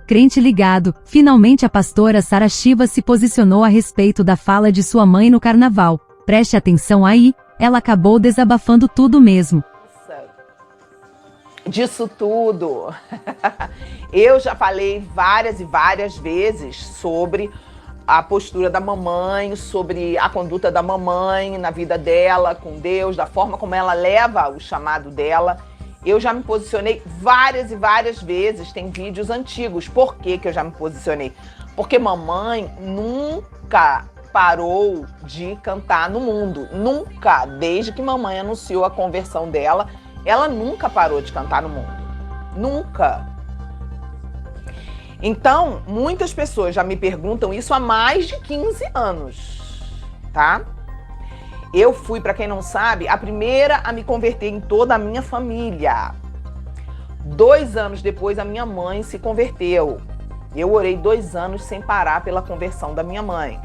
Crente ligado, finalmente a pastora Sara Shiva se posicionou a respeito da fala de sua mãe no carnaval. Preste atenção aí, ela acabou desabafando tudo mesmo. Disso tudo. Eu já falei várias e várias vezes sobre a postura da mamãe, sobre a conduta da mamãe na vida dela, com Deus, da forma como ela leva o chamado dela. Eu já me posicionei várias e várias vezes, tem vídeos antigos. Por que que eu já me posicionei? Porque mamãe nunca parou de cantar no mundo. Nunca, desde que mamãe anunciou a conversão dela, ela nunca parou de cantar no mundo. Nunca. Então, muitas pessoas já me perguntam isso há mais de 15 anos, tá? Eu fui, para quem não sabe, a primeira a me converter em toda a minha família. 2 anos depois, a minha mãe se converteu. Eu orei 2 anos sem parar pela conversão da minha mãe.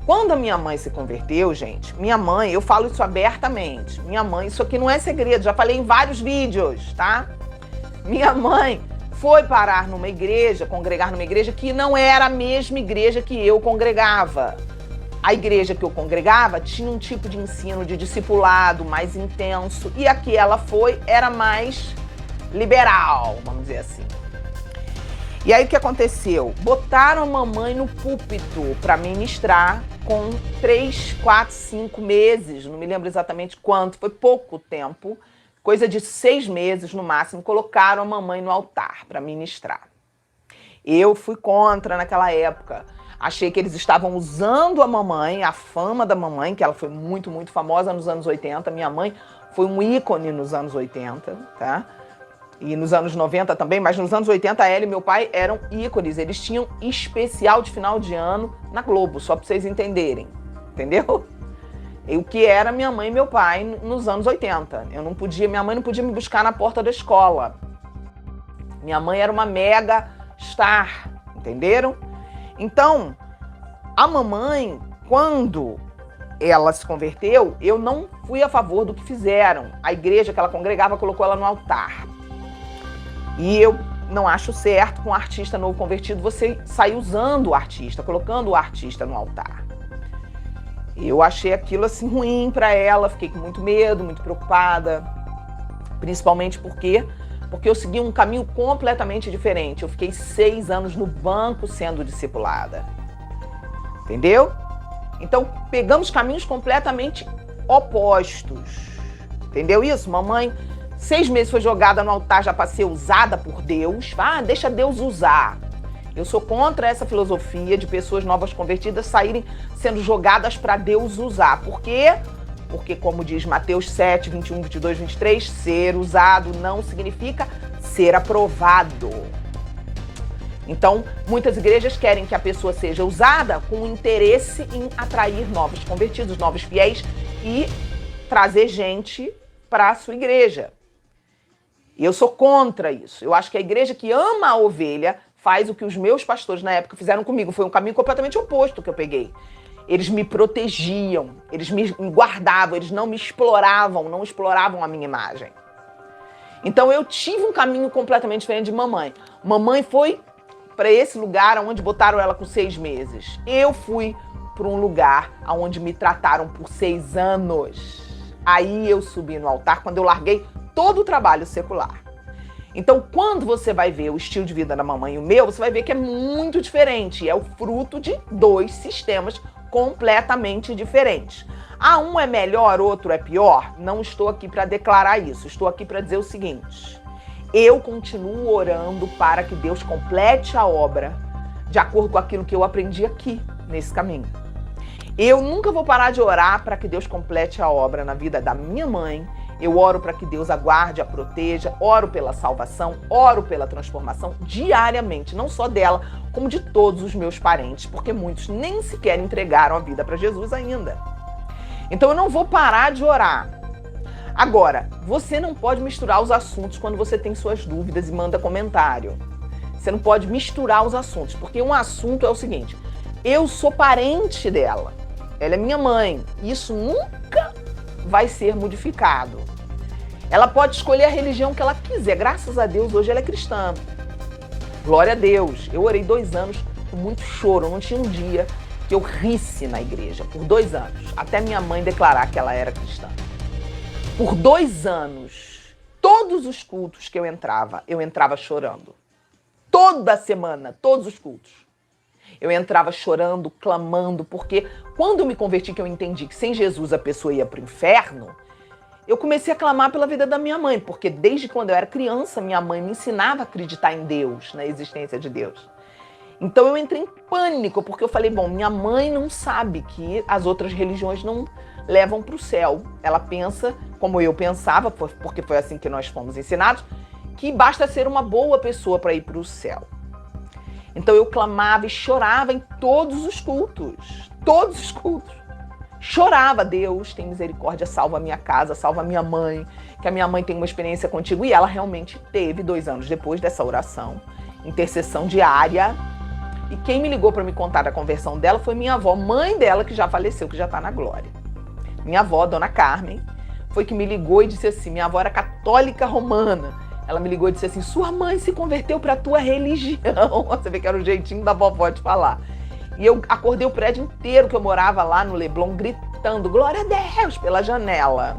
Quando a minha mãe se converteu, gente, minha mãe, eu falo isso abertamente, minha mãe, isso aqui não é segredo, já falei em vários vídeos, tá? Minha mãe foi parar numa igreja, congregar numa igreja que não era a mesma igreja que eu congregava. A igreja que eu congregava tinha um tipo de ensino de discipulado mais intenso e a que ela foi era mais liberal, vamos dizer assim. E aí o que aconteceu? Botaram a mamãe no púlpito para ministrar com 3, 4, 5 meses, não me lembro exatamente quanto, foi pouco tempo, coisa de 6 meses no máximo, colocaram a mamãe no altar para ministrar. Eu fui contra naquela época. Achei que eles estavam usando a mamãe, a fama da mamãe, que ela foi muito, muito famosa nos anos 80. Minha mãe foi um ícone nos anos 80, tá? E nos anos 90 também, mas nos anos 80 ela e meu pai eram ícones. Eles tinham especial de final de ano na Globo, só para vocês entenderem, entendeu? E o que era minha mãe e meu pai nos anos 80. Minha mãe não podia me buscar na porta da escola. Minha mãe era uma mega star, entenderam? Então, a mamãe, quando ela se converteu, eu não fui a favor do que fizeram. A igreja que ela congregava colocou ela no altar. E eu não acho certo, com um artista novo convertido, você sair usando o artista, colocando o artista no altar. Eu achei aquilo assim ruim para ela, fiquei com muito medo, muito preocupada. Principalmente porque eu segui um caminho completamente diferente. Eu fiquei 6 anos no banco sendo discipulada. Entendeu? Então, pegamos caminhos completamente opostos. Entendeu isso? Mamãe, 6 meses foi jogada no altar já para ser usada por Deus. Ah, deixa Deus usar. Eu sou contra essa filosofia de pessoas novas convertidas saírem sendo jogadas para Deus usar. Por quê? Porque, como diz Mateus 7, 21, 22, 23, ser usado não significa ser aprovado. Então, muitas igrejas querem que a pessoa seja usada com interesse em atrair novos convertidos, novos fiéis e trazer gente para a sua igreja. E eu sou contra isso. Eu acho que a igreja que ama a ovelha faz o que os meus pastores na época fizeram comigo. Foi um caminho completamente oposto que eu peguei. Eles me protegiam, eles me guardavam, eles não me exploravam, não exploravam a minha imagem. Então eu tive um caminho completamente diferente de mamãe. Mamãe foi para esse lugar onde botaram ela com 6 meses. Eu fui para um lugar onde me trataram por 6 anos. Aí eu subi no altar quando eu larguei todo o trabalho secular. Então, quando você vai ver o estilo de vida da mamãe e o meu, você vai ver que é muito diferente. É o fruto de 2 sistemas completamente diferentes. Um é melhor, outro é pior? Não estou aqui para declarar isso. Estou aqui para dizer o seguinte. Eu continuo orando para que Deus complete a obra de acordo com aquilo que eu aprendi aqui, nesse caminho. Eu nunca vou parar de orar para que Deus complete a obra na vida da minha mãe. Eu oro para que Deus a guarde, a proteja, oro pela salvação, oro pela transformação diariamente, não só dela, como de todos os meus parentes, porque muitos nem sequer entregaram a vida para Jesus ainda. Então eu não vou parar de orar. Agora, você não pode misturar os assuntos quando você tem suas dúvidas e manda comentário. Você não pode misturar os assuntos, porque um assunto é o seguinte, eu sou parente dela, ela é minha mãe, isso nunca vai ser modificado. Ela pode escolher a religião que ela quiser. Graças a Deus, hoje ela é cristã. Glória a Deus. Eu orei 2 anos com muito choro. Não tinha um dia que eu risse na igreja. Por 2 anos. Até minha mãe declarar que ela era cristã. Por 2 anos, todos os cultos que eu entrava chorando. Toda semana, todos os cultos. Eu entrava chorando, clamando, porque quando eu me converti, que eu entendi que sem Jesus a pessoa ia para o inferno, eu comecei a clamar pela vida da minha mãe, porque desde quando eu era criança, minha mãe me ensinava a acreditar em Deus, na existência de Deus. Então eu entrei em pânico, porque eu falei, bom, minha mãe não sabe que as outras religiões não levam para o céu. Ela pensa, como eu pensava, porque foi assim que nós fomos ensinados, que basta ser uma boa pessoa para ir para o céu. Então eu clamava e chorava em todos os cultos. Todos os cultos. Chorava, Deus, tem misericórdia, salva a minha casa, salva a minha mãe, que a minha mãe tem uma experiência contigo. E ela realmente teve 2 anos depois dessa oração, intercessão diária. E quem me ligou para me contar da conversão dela foi minha avó, mãe dela, que já faleceu, que já está na glória. Minha avó, Dona Carmen, foi que me ligou e disse assim, minha avó era católica romana. Ela me ligou e disse assim, sua mãe se converteu para a tua religião. Você vê que era o jeitinho da vovó de falar. E eu acordei o prédio inteiro que eu morava lá no Leblon, gritando, glória a Deus, pela janela.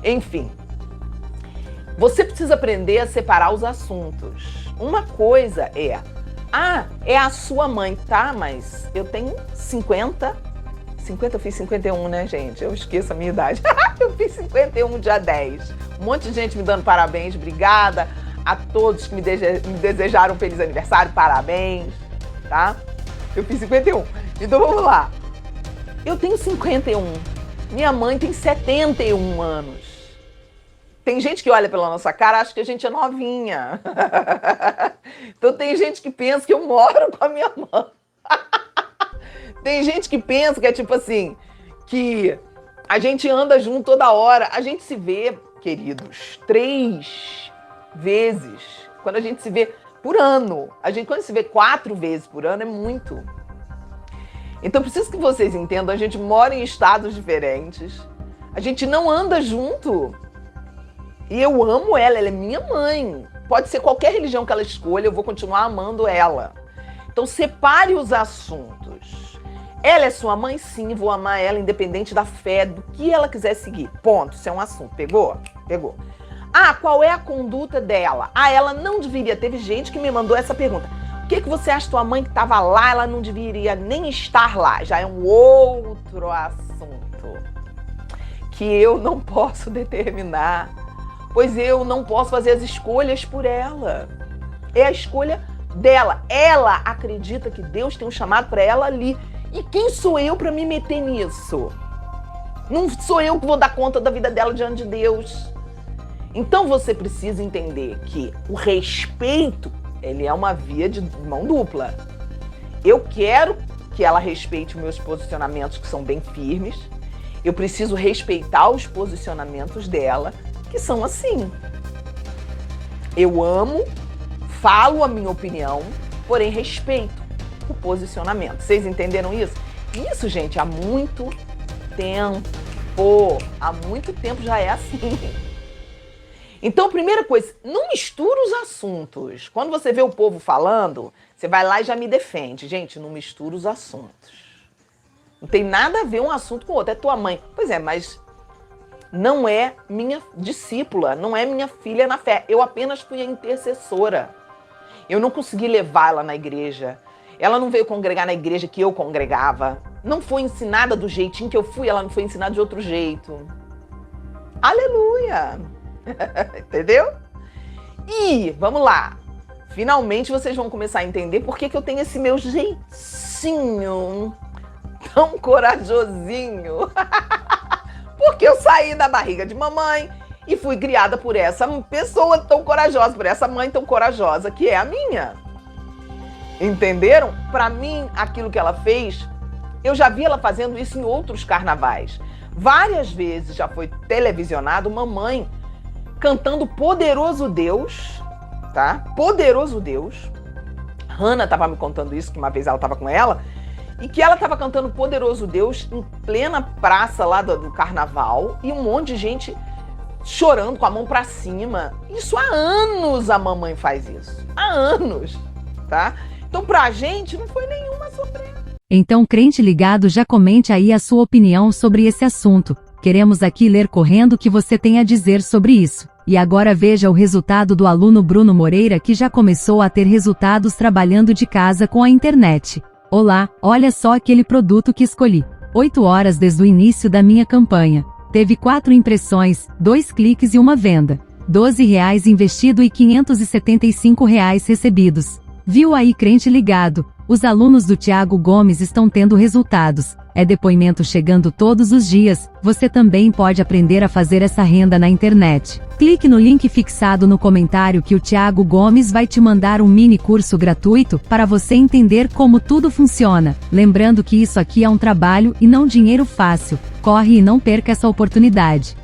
Enfim, você precisa aprender a separar os assuntos. Uma coisa é a sua mãe, tá? Mas eu tenho 50, eu fiz 51, né, gente? Eu esqueço a minha idade. Eu fiz 51 dia 10. Um monte de gente me dando parabéns, obrigada a todos que me desejaram um feliz aniversário, parabéns, tá? Eu fiz 51. Então vamos lá. Eu tenho 51. Minha mãe tem 71 anos. Tem gente que olha pela nossa cara e acha que a gente é novinha. Então tem gente que pensa que eu moro com a minha mãe. Tem gente que pensa que é tipo assim, que a gente anda junto toda hora. A gente se vê, queridos, 3 vezes. Quando a gente se vê por ano. Quando se vê 4 vezes por ano é muito. Então preciso que vocês entendam, a gente mora em estados diferentes. A gente não anda junto. E eu amo ela é minha mãe. Pode ser qualquer religião que ela escolha, eu vou continuar amando ela. Então separe os assuntos. Ela é sua mãe? Sim, vou amar ela independente da fé, do que ela quiser seguir. Ponto, isso é um assunto. Pegou? Pegou. Qual é a conduta dela? Ela não deveria... Teve gente que me mandou essa pergunta. O que você acha, tua mãe que estava lá, ela não deveria nem estar lá? Já é um outro assunto que eu não posso determinar, pois eu não posso fazer as escolhas por ela. É a escolha dela. Ela acredita que Deus tem um chamado para ela ali. E quem sou eu para me meter nisso? Não sou eu que vou dar conta da vida dela diante de Deus. Então você precisa entender que o respeito, ele é uma via de mão dupla. Eu quero que ela respeite os meus posicionamentos, que são bem firmes. Eu preciso respeitar os posicionamentos dela, que são assim. Eu amo, falo a minha opinião, porém respeito o posicionamento. Vocês entenderam isso? Isso, gente, há muito tempo. Há muito tempo já é assim. Então, primeira coisa, não mistura os assuntos. Quando você vê o povo falando, você vai lá e já me defende. Gente, não mistura os assuntos. Não tem nada a ver um assunto com o outro. É tua mãe. Pois é, mas não é minha discípula, não é minha filha na fé. Eu apenas fui a intercessora. Eu não consegui levá-la na igreja. Ela não veio congregar na igreja que eu congregava. Não foi ensinada do jeitinho que eu fui, ela não foi ensinada de outro jeito. Aleluia! Entendeu? E, vamos lá. Finalmente vocês vão começar a entender por que eu tenho esse meu jeitinho tão corajosinho. Porque eu saí da barriga de mamãe e fui criada por essa pessoa tão corajosa, por essa mãe tão corajosa que é a minha. Entenderam? Para mim, aquilo que ela fez, eu já vi ela fazendo isso em outros carnavais. Várias vezes já foi televisionado mamãe cantando Poderoso Deus, tá? Poderoso Deus. Hannah estava me contando isso, que uma vez ela estava com ela, e que ela estava cantando Poderoso Deus em plena praça lá do carnaval, e um monte de gente chorando com a mão pra cima. Isso há anos a mamãe faz isso. Há anos, tá? Então pra gente não foi nenhuma surpresa. Então, crente ligado, já comente aí a sua opinião sobre esse assunto. Queremos aqui ler correndo o que você tem a dizer sobre isso. E agora veja o resultado do aluno Bruno Moreira, que já começou a ter resultados trabalhando de casa com a internet. Olá, olha só aquele produto que escolhi. 8 horas desde o início da minha campanha. Teve 4 impressões, 2 cliques e uma venda. R$12 investido e R$575 recebidos. Viu aí, crente ligado? Os alunos do Thiago Gomes estão tendo resultados. É depoimento chegando todos os dias. Você também pode aprender a fazer essa renda na internet. Clique no link fixado no comentário que o Thiago Gomes vai te mandar um mini curso gratuito para você entender como tudo funciona. Lembrando que isso aqui é um trabalho e não dinheiro fácil. Corre e não perca essa oportunidade.